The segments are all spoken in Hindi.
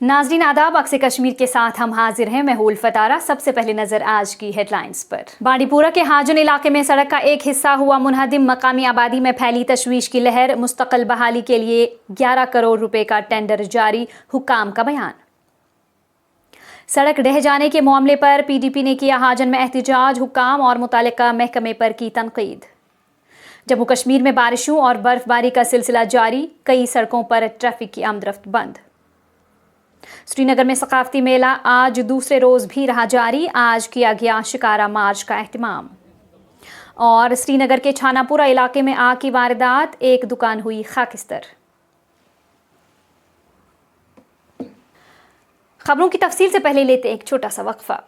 नाज़रीन आदाब, अक्स कश्मीर के साथ हम हाजिर हैं। मैं हूं उल्फत आरा। सबसे पहले नजर आज की हेडलाइंस पर। बांडीपुरा के हाजन इलाके में सड़क का एक हिस्सा हुआ मुनहदिम। मकामी आबादी में फैली तशवीश की लहर। मुस्तकिल बहाली के लिए 11 करोड़ रुपए का टेंडर जारी, हुक्काम का बयान। सड़क ढह जाने के मामले पर PDP ने किया हाजन में एहतजाज। हुक्काम और मुतालिका महकमे पर की तनकीद। जम्मू कश्मीर में बारिशों और बर्फबारी का सिलसिला जारी, कई सड़कों पर ट्रैफिक की आमदरफ्त बंद। श्रीनगर में सकाफती मेला आज दूसरे रोज भी रहा जारी। आज किया गया शिकारा मार्च का एहतमाम। और श्रीनगर के छानापुरा इलाके में आग की वारदात, एक दुकान हुई खाकिस्तर। खबरों की तफसील से पहले लेते एक छोटा सा वक्फा।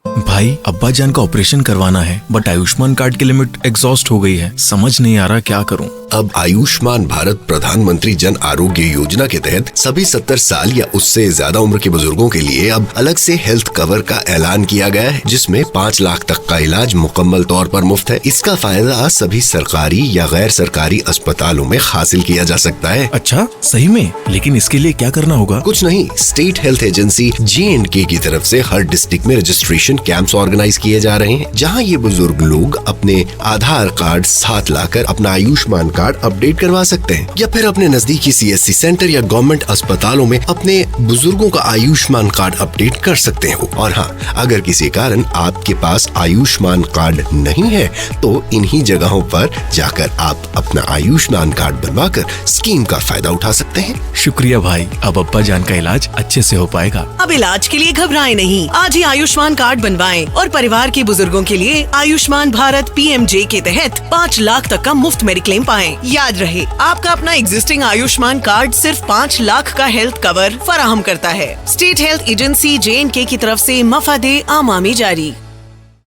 भाई, अब्बा जान का ऑपरेशन करवाना है, बट आयुष्मान कार्ड की लिमिट एग्जॉस्ट हो गई है। समझ नहीं आ रहा क्या करूं। अब आयुष्मान भारत प्रधानमंत्री जन आरोग्य योजना के तहत सभी 70 साल या उससे ज्यादा उम्र के बुजुर्गों के लिए अब अलग से हेल्थ कवर का ऐलान किया गया है, जिसमें 5 लाख तक का इलाज मुकम्मल तौर पर मुफ्त है। इसका फायदा सभी सरकारी या गैर सरकारी अस्पतालों में हासिल किया जा सकता है। अच्छा, सही में? लेकिन इसके लिए क्या करना होगा? कुछ नहीं, स्टेट हेल्थ एजेंसी JNK की तरफ से हर डिस्ट्रिक्ट में रजिस्ट्रेशन कैंप्स ऑर्गेनाइज किए जा रहे हैं, जहां ये बुजुर्ग लोग अपने आधार कार्ड साथ लाकर अपना आयुष्मान कार्ड अपडेट करवा सकते हैं, या फिर अपने नजदीकी CSC सेंटर या गवर्नमेंट अस्पतालों में अपने बुजुर्गों का आयुष्मान कार्ड अपडेट कर सकते हो। और हाँ, अगर किसी कारण आपके पास आयुष्मान कार्ड नहीं है तो इन्हीं जगहों पर जाकर आप अपना आयुष्मान कार्ड बनवाकर स्कीम का फायदा उठा सकते हैं। शुक्रिया भाई, अब अब्बा जान का इलाज अच्छे से हो पाएगा। अब इलाज के लिए घबराएं नहीं, आज ही आयुष्मान कार्ड बनवाएं और परिवार के बुजुर्गों के लिए आयुष्मान भारत PMJ के तहत 5 लाख तक का मुफ्त मेडिक्लेम पाएं। याद रहे, आपका अपना एग्जिस्टिंग आयुष्मान कार्ड सिर्फ 5 लाख का हेल्थ कवर फराहम करता है। स्टेट हेल्थ एजेंसी JNK की तरफ से मफादे आमामी जारी।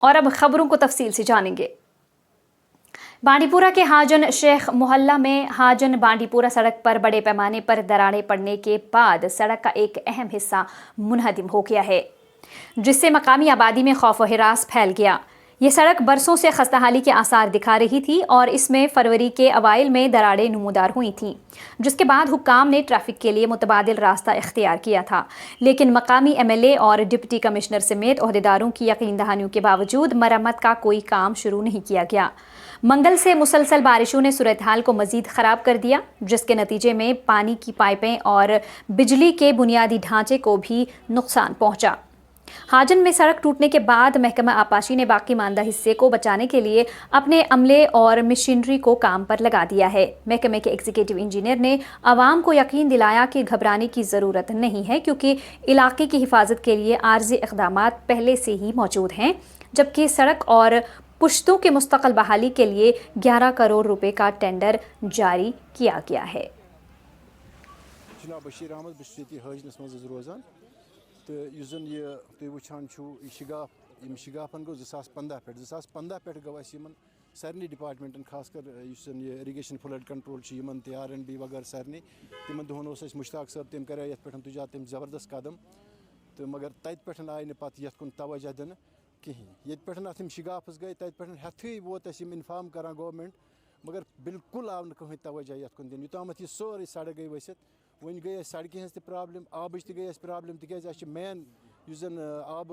और अब खबरों को तफसील से जानेंगे। बांडीपुरा के हाजन शेख मोहल्ला में हाजन बांडीपुरा सड़क पर बड़े पैमाने पर दरारें पड़ने के बाद सड़क का एक अहम हिस्सा मुनहदिम हो गया है, जिससे मकामी आबादी में खौफ व हिरास फैल गया। ये सड़क बरसों से खस्ताहाली के आसार दिखा रही थी और इसमें फरवरी के अवाइल में दरारें नमूदार हुई थीं, जिसके बाद हुक्काम ने ट्रैफिक के लिए मुतबादिल रास्ता इख्तियार किया था। लेकिन मकामी MLA और डिप्टी कमिश्नर समेत ओहदेदारों की यकीन दहानियों के बावजूद मरम्मत का कोई काम शुरू नहीं किया गया। मंगल से मुसलसल बारिशों ने सूरत हाल को मजीद ख़राब कर दिया, जिसके नतीजे में पानी की पाइपें और बिजली के बुनियादी ढांचे को भी नुकसान पहुंचा। हाजन में सड़क टूटने के बाद महकमा आपाशी ने बाकी मानदा हिस्से को बचाने के लिए अपने अमले और मशीनरी को काम पर लगा दिया है। महकमे के एग्जीक्यूटिव इंजीनियर ने आवाम को यकीन दिलाया कि घबराने की ज़रूरत नहीं है, क्योंकि इलाके की हिफाजत के लिए आर्जी इक़दामात पहले से ही मौजूद हैं, जबकि सड़क और पुश्तों के मुस्तकिल बहाली के लिए 11 करोड़ रुपए का टेंडर जारी किया गया है। जनाब बशीर अहमद, बस हाजनस मज रोजान तो वन यह वुचान शिगाफन गो 2015 पे 2015 पे गो सारे डिपार्टमेंटन खासकर यह इरीगेशन फ्लड कंट्रोल R&B वगैरह सारे तिमन दोहन मुश्ताक साहब तम कर पे तुजा तम ज़बरदस्त कदम तो मगर तत पे आय न पे ये तवज्जो दिन कहें ये पे शिगाफस गई तत पे हेथु वोत इन्फॉर्म करान गवर्नमेंट, मगर बिल्कुल आव न कहीं तवज्जो ये दिन योताम यह सोरे सड़क गई वसित वन गई सड़क हज प्रॉब्लम, आबच तक प्रॉब्लम तक मेन जन आब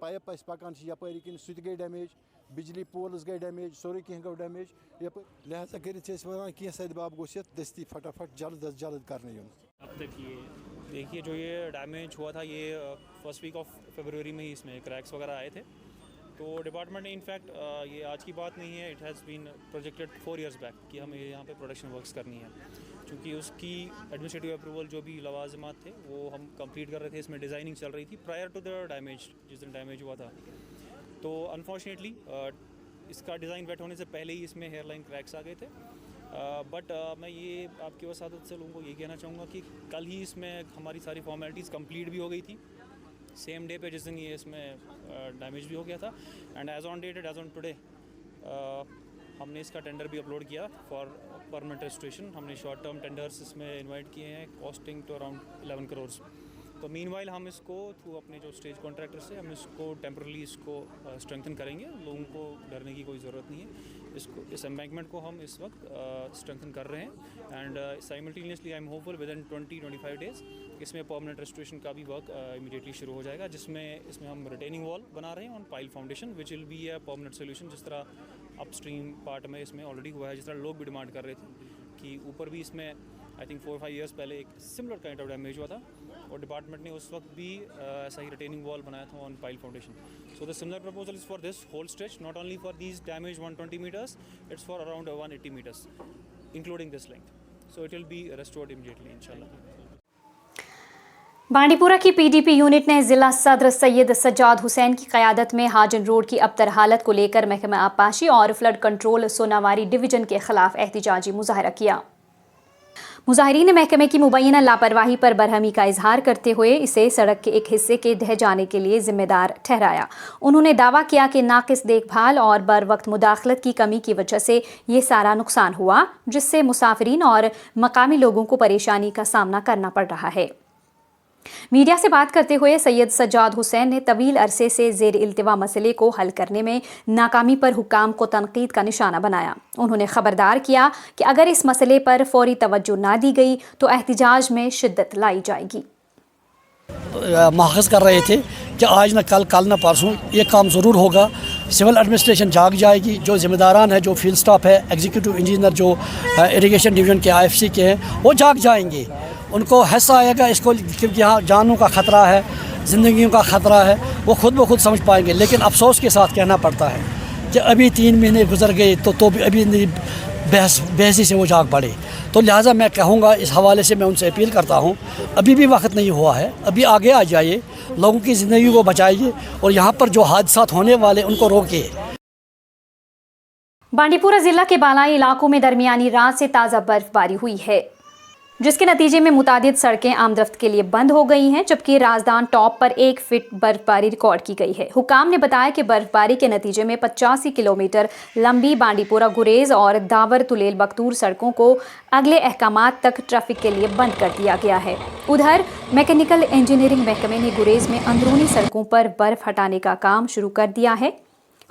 पाइप पकान यपरी किन सह गई डैमेज, बिजली पोल्स गई डैमेज, सोरे कह गो डैमेज यप लिहाजा कर वन कह सदबाब गोस दस्ती फटाफट जल्द अज जल्द करने यून। अब तक ये देखिए जो ये डैमेज हुआ था ये फर्स्ट वीक ऑफ फरवरी में ही इसमें क्रैक्स वगैरह आए थे। तो डिपार्टमेंट ने इनफैक्ट ये आज की बात नहीं है, it has been projected 4 years back कि हमें यहाँ पे प्रोडक्शन वर्क्स करनी है, क्योंकि उसकी एडमिनिस्ट्रेटिव अप्रूवल जो भी लवाजमात थे वो हम कंप्लीट कर रहे थे। इसमें डिज़ाइनिंग चल रही थी प्रायर टू द डैमेज, जिस दिन डैमेज हुआ था। तो अनफॉर्चुनेटली इसका डिज़ाइन वेट होने से पहले ही इसमें हेयरलाइन क्रैक्स आ गए थे। बट मैं ये आपकी वसादत से लोगों को ये कहना चाहूँगा कि कल ही इसमें हमारी सारी फॉर्मेलिटीज़ कंप्लीट भी हो गई थी, सेम डे पे जिस दिन ये इसमें डैमेज भी हो गया था। एंड एज ऑन टुडे हमने इसका टेंडर भी अपलोड किया फॉर परमानेंट रेस्टोरेशन। हमने शॉर्ट टर्म टेंडर्स इसमें इनवाइट किए हैं, कॉस्टिंग टू अराउंड 11 करोड़। तो मीनवाइल हम इसको थ्रू अपने जो स्टेज कॉन्ट्रैक्टर से हम इसको टेम्परली इसको स्ट्रेंथन करेंगे। लोगों को डरने की कोई ज़रूरत नहीं है। इसको इस एम्बैंकमेंट को हम इस वक्त स्ट्रेंथन कर रहे हैं and simultaneously I am hopeful with in 20-25 days इसमें परमानेंट रेस्टोरेशन का भी वर्क इमीडिएटली शुरू हो जाएगा, जिसमें इसमें हम रिटेनिंग वॉल बना रहे हैं on pile foundation which will be a permanent solution. जिस तरह अपस्ट्रीम पार्ट में इसमें ऑलरेडी हुआ है, जिस तरह लोग भी डिमांड कर रहे थे कि ऊपर भी इसमें आई थिंक 4-5 ईयर्स पहले एक सिमिलर काइंड ऑफ डैमेज हुआ था और डिपार्टमेंट ने उस वक्त भी ऐसा ही रिटेनिंग वॉल बनाया था on pile foundation. So the similar proposal is for this whole stretch, not only for these damage 120 meters, it's for around 180 meters including this length. So it will be restored immediately इंशाल्लाह। बांडीपुरा की पीडीपी यूनिट ने जिला सदर सैयद सज्जाद हुसैन की क़यादत में हाजन रोड की अबतर हालत को लेकर महकमा आबपाशी और फ्लड कंट्रोल सोनावारी डिवीजन के खिलाफ एहतिजाजी मुजाहरा किया। मुजाहिरीन ने महकमे की मुबैना लापरवाही पर बरहमी का इजहार करते हुए इसे सड़क के एक हिस्से के ढह जाने के लिए जिम्मेदार ठहराया। उन्होंने दावा किया कि नाकिस देखभाल और बर वक्त मुदाखलत की कमी की वजह से ये सारा नुकसान हुआ, जिससे मुसाफिरीन और मकामी लोगों को परेशानी का सामना करना पड़ रहा है। मीडिया से बात करते हुए सैयद सज्जाद हुसैन ने तवील अरसे से ज़ेर इल्तिवा मसले को हल करने में नाकामी पर हुकाम को तनकीद का निशाना बनाया। उन्होंने खबरदार किया कि अगर इस मसले पर फौरी तवज्जो ना दी गई तो एहतिजाज में शिद्दत लाई जाएगी। माखज़ कर रहे थे कि आज न कल न परसों ये काम ज़रूर होगा। सिविल एडमिनिस्ट्रेशन जाग जाएगी, जो ज़िम्मेदारान है, जो फील्ड स्टाफ है, एग्जीक्यूटिव इंजीनियर जो इरिगेशन डिवीज़न के IFC के हैं, वो जाग जाएंगे। उनको हिस्सा आएगा इसको, क्योंकि यहाँ जानों का ख़तरा है, ज़िंदगियों का ख़तरा है, वो खुद ब खुद समझ पाएंगे। लेकिन अफसोस के साथ कहना पड़ता है कि अभी 3 महीने गुजर गए तो भी अभी बहसी से वो जाग पड़े। तो लिहाजा मैं कहूँगा, इस हवाले से मैं उनसे अपील करता हूँ, अभी भी वक्त नहीं हुआ है, अभी आगे आ जाइए, लोगों की ज़िंदगी को बचाइए और यहाँ पर जो हादसात होने वाले उनको रोकिए। बांडीपुरा जिला के बालाई इलाकों में दरमियानी रात से ताज़ा बर्फबारी हुई है, जिसके नतीजे में मुतादिद सड़कें आमदरफ्त के लिए बंद हो गई हैं, जबकि राजदान टॉप पर 1 फीट बर्फबारी रिकॉर्ड की गई है। हुकाम ने बताया कि बर्फबारी के नतीजे में 85 किलोमीटर लंबी बांडीपुरा गुरेज और दावर तुलेल बख्तूर सड़कों को अगले अहकामात तक ट्रैफिक के लिए बंद कर दिया गया है। उधर मैकेनिकल इंजीनियरिंग महकमे ने गुरेज में अंदरूनी सड़कों पर बर्फ हटाने का काम शुरू कर दिया है।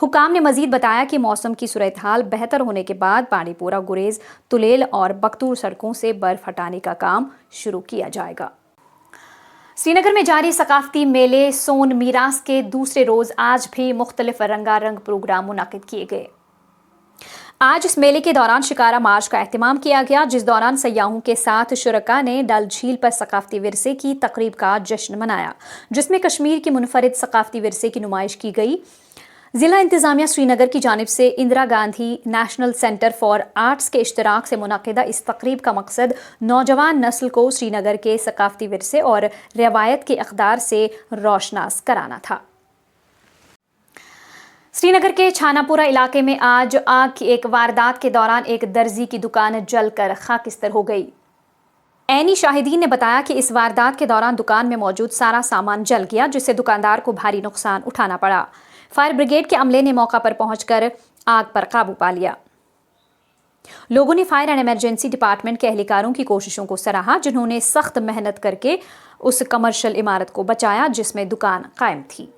हुकाम ने मजीद बताया कि मौसम की सूरत हाल बेहतर होने के बाद बांडीपुरा गुरेज तुलेल और बख्तूर सड़कों से बर्फ हटाने का काम शुरू किया जाएगा। श्रीनगर में जारी सकाफती मेले सोन मीरास के दूसरे रोज आज भी मुख्तलिफ रंगारंग प्रोग्राम मुनाकिद किए गए। आज इस मेले के दौरान शिकारा मार्च का एहतमाम किया गया, जिस दौरान सयाहों के साथ शुरका ने डल झील पर सकाफती विरसे की तकरीब का जश्न मनाया, जिसमें कश्मीर की मुनफरिद सकाफती विरसे की नुमाइश की गई। जिला इंतजामिया श्रीनगर की जानिब से Indira Gandhi national centre for arts के इश्तराक से मुनाकिदा इस तकरीब का मकसद नौजवान नस्ल को श्रीनगर के सकाफती विरसे और रवायत के अक़दार से रोशनास कराना था। श्रीनगर के छानापुरा इलाके में आज आग की एक वारदात के दौरान एक दर्जी की दुकान जलकर खाकिस्तर हो गई। ऐनी शाहिदीन ने बताया कि इस वारदात के दौरान दुकान में मौजूद सारा सामान जल गया, जिससे दुकानदार को भारी नुकसान उठाना पड़ा। फायर ब्रिगेड के अमले ने मौका पर पहुंचकर आग पर काबू पा लिया। लोगों ने फायर एंड इमरजेंसी डिपार्टमेंट के एहलकारों की कोशिशों को सराहा, जिन्होंने सख्त मेहनत करके उस कमर्शियल इमारत को बचाया जिसमें दुकान कायम थी।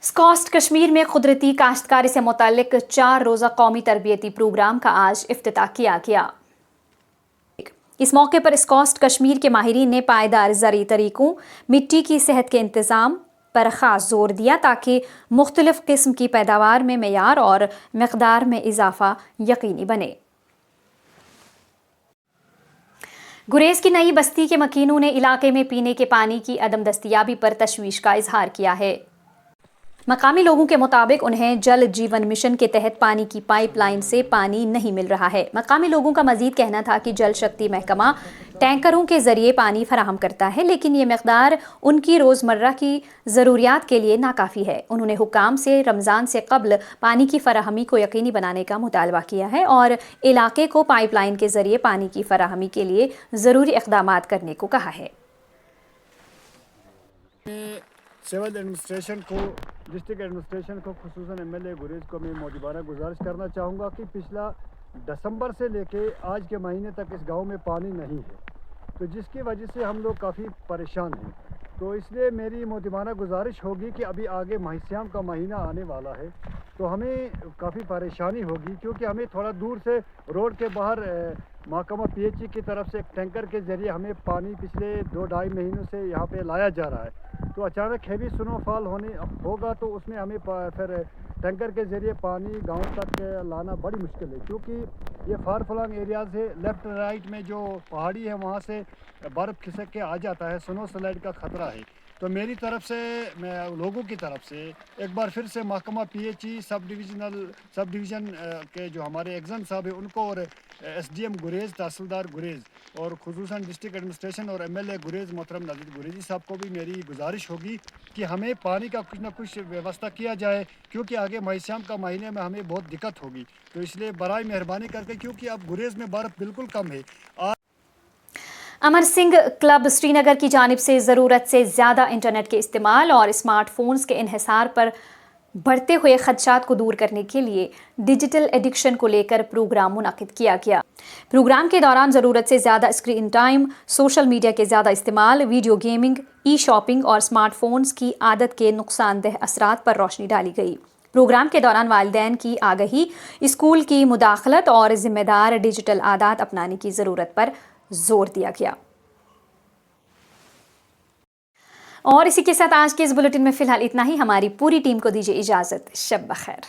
स्कॉस्ट कश्मीर में कुदरती काश्तकारी से मुताल्लिक 4 रोज़ा कौमी तरबियती प्रोग्राम का आज इफ्तिताह किया गया। इस मौके पर स्कॉस्ट कश्मीर के माहिरीन ने पायदार ज़रूरी तरीकों, मिट्टी की सेहत के इंतज़ाम पर ख़ास जोर दिया, ताकि मुख्तलिफ़ किस्म की पैदावार में मेयार और मकदार में इजाफा यकीनी बने। गुरेज की नई बस्ती के मकीनों ने इलाके में पीने के पानी की अदम दस्तयाबी पर तशवीश का इजहार किया है। मकामी लोगों के मुताबिक उन्हें जल जीवन मिशन के तहत पानी की पाइपलाइन से पानी नहीं मिल रहा है। मकामी लोगों का मजीद कहना था कि जल शक्ति महकमा टैंकरों के जरिए पानी फराहम करता है, लेकिन ये मकदार उनकी रोज़मर्रा की ज़रूरियात के लिए नाकाफ़ी है। उन्होंने हुकाम से रमज़ान से कबल पानी की फराहमी को यकीनी बनाने का मुतालबा किया है और इलाके को पाइपलाइन के जरिए पानी की फराहमी के लिए ज़रूरी इक़दामात करने को कहा है। सिविल एडमिनिस्ट्रेशन को, डिस्ट्रिक्ट एडमिनिस्ट्रेशन को, खुसूसन MLA गुरेज को मैं मौजूदाना गुजारिश करना चाहूँगा कि पिछला दिसंबर से लेके आज के महीने तक इस गांव में पानी नहीं है। तो जिसकी वजह से हम लोग काफ़ी परेशान हैं। तो इसलिए मेरी मोदिमाना गुजारिश होगी कि अभी आगे माह सियाम का महीना आने वाला है, तो हमें काफ़ी परेशानी होगी, क्योंकि हमें थोड़ा दूर से रोड के बाहर महकमा PHE की तरफ से एक टैंकर के ज़रिए हमें पानी पिछले 2-2.5 महीनों से यहाँ पे लाया जा रहा है। तो अचानक हैवी स्नोफॉल होगा तो उसमें हमें फिर टैंकर के ज़रिए पानी गांव तक लाना बड़ी मुश्किल है, क्योंकि ये फार फ्लंग एरियाज़ है। लेफ़्ट राइट में जो पहाड़ी है वहाँ से बर्फ़ खिसक के आ जाता है, स्नो स्लाइड का ख़तरा है। तो मेरी तरफ से, मैं लोगों की तरफ से एक बार फिर से महकमा PHE सब डिवीज़न के जो हमारे एग्जन साहब हैं उनको, और SDM गुरेज़, तहसीलदार गुरेज़ और खुसूसन डिस्ट्रिक्ट एडमिनिस्ट्रेशन और MLA गुरेज़ मोहतरम नाजिर गुरेज़ी साहब को भी मेरी गुजारिश होगी कि हमें पानी का कुछ ना कुछ व्यवस्था किया जाए, क्योंकि आगे माह सियाम का महीने में हमें बहुत दिक्कत होगी। तो इसलिए बराए मेहरबानी करके, क्योंकि अब गुरेज़ में बर्फ़ बिल्कुल कम है। अमर सिंह क्लब श्रीनगर की जानिब से ज़रूरत से ज़्यादा इंटरनेट के इस्तेमाल और स्मार्टफोन्स के इन्हिसार पर बढ़ते हुए खदशात को दूर करने के लिए डिजिटल एडिक्शन को लेकर प्रोग्राम मुनाकिद किया गया। प्रोग्राम के दौरान ज़रूरत से ज़्यादा स्क्रीन टाइम, सोशल मीडिया के ज़्यादा इस्तेमाल, वीडियो गेमिंग, ई-शॉपिंग और स्मार्टफोन्स की आदत के नुकसानदेह असरात पर रोशनी डाली गई। प्रोग्राम के दौरान वालिदैन की आगही, स्कूल की मुदाखलत और जिम्मेदार डिजिटल आदात अपनाने की ज़रूरत पर जोर दिया गया। और इसी के साथ आज के इस बुलेटिन में फिलहाल इतना ही। हमारी पूरी टीम को दीजिए इजाज़त। शब बखैर।